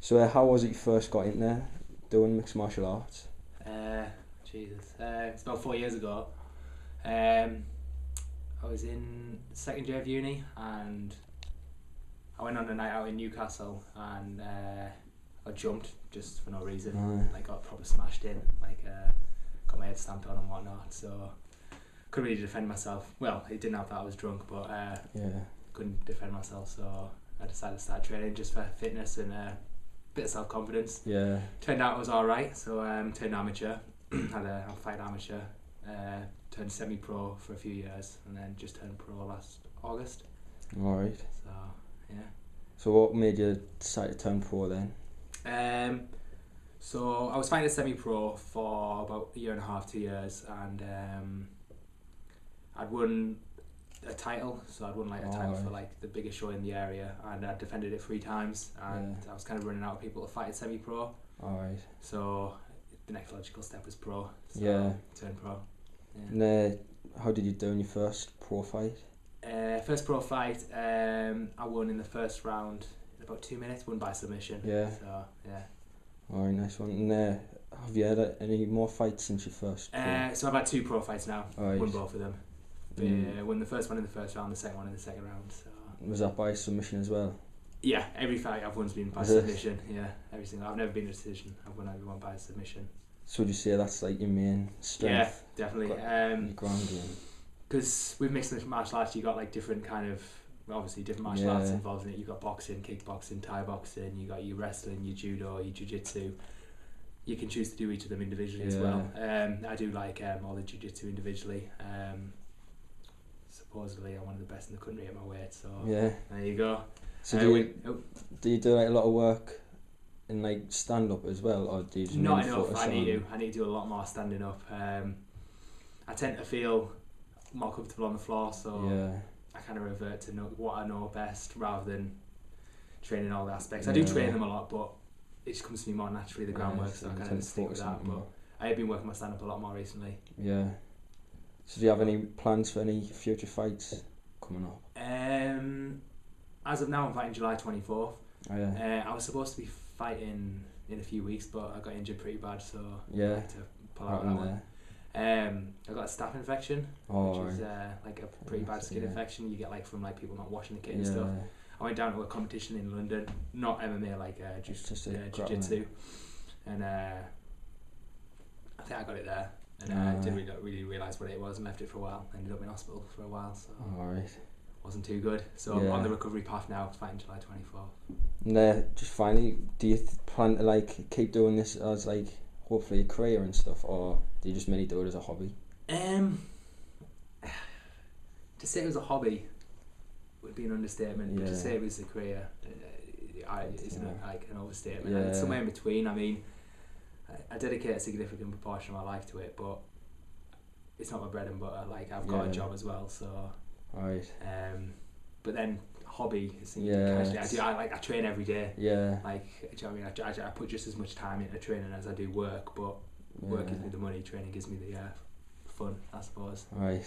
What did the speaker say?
So how was it you first got in there doing mixed martial arts? It's about 4 years ago. Um, I was in second year of uni and I went on a night out in Newcastle and I jumped just for no reason. Aye. Like got proper smashed in, got my head stamped on and whatnot. So couldn't really defend myself. Well, it didn't help that I was drunk, but Yeah. couldn't defend myself. So I decided to start training just for fitness and a bit of self confidence. Yeah. Turned out I was alright, so turned amateur, I fight amateur, turned semi-pro for a few years, and then just turned pro last August. Alright. So, yeah. So what made you decide to turn pro then? So I was fighting semi-pro for about a year and a half, 2 years, and I'd won a title, so I'd won like a title for like the biggest show in the area, and I'd defended it 3 times, and I was kind of running out of people to fight at semi-pro. Alright. So the next logical step was pro. So turned pro. Yeah. And how did you do in your first pro fight? First pro fight, I won in the first round in about 2 minutes, won by submission. Yeah. So yeah. Alright, nice one. And have you had any more fights since your first pro? So I've had 2 pro fights now. Alright. Won both of them. Won the first one in the first round, the second one in the second round. So. Was that by submission as well? Yeah, every fight I've won's been by submission. Yeah, every single. I've never been a decision. I've won every one by submission. So would you say that's like your main strength? Yeah, definitely. Your ground game. Because with mixed martial arts, you got like different kind of, obviously different martial arts involved in it. You've got boxing, kickboxing, Thai boxing. You got your wrestling, your judo, your jiu-jitsu. You can choose to do each of them individually as well. I do like all the jiu-jitsu individually. Supposedly I'm one of the best in the country at my weight, so there you go. So do you do like a lot of work in like stand up as well, or do you just not enough? I need to do a lot more standing up. I tend to feel more comfortable on the floor, so I kind of revert to what I know best rather than training all the aspects. I do train them a lot, but it just comes to me more naturally, the groundwork, so I kind of stick with that. But I have been working my stand up a lot more recently. Yeah. So do you have any plans for any future fights coming up? As of now, I'm fighting July 24th. Oh, yeah. I was supposed to be fighting in a few weeks, but I got injured pretty bad, so I had to pull out that one. I got a staph infection, which is like a pretty bad skin infection you get like from like people not washing the kit and stuff. I went down to a competition in London, not MMA, like just jiu-jitsu, and I think I got it there. And I didn't really realise what it was and left it for a while. Ended up in hospital for a while, so wasn't too good. So I'm on the recovery path now, fighting July 24th. And just finally, do you plan to like keep doing this as like hopefully a career and stuff, or do you just mainly do it as a hobby? To say it was a hobby would be an understatement, but to say it was a career isn't like an overstatement. And it's somewhere in between. I mean, I dedicate a significant proportion of my life to it, but it's not my bread and butter. Like I've got a job as well, so. Right. But then hobby is casually. I train every day. Yeah. Like, do you know what I mean? I put just as much time into training as I do work, but work gives me the money, training gives me the fun, I suppose. Right.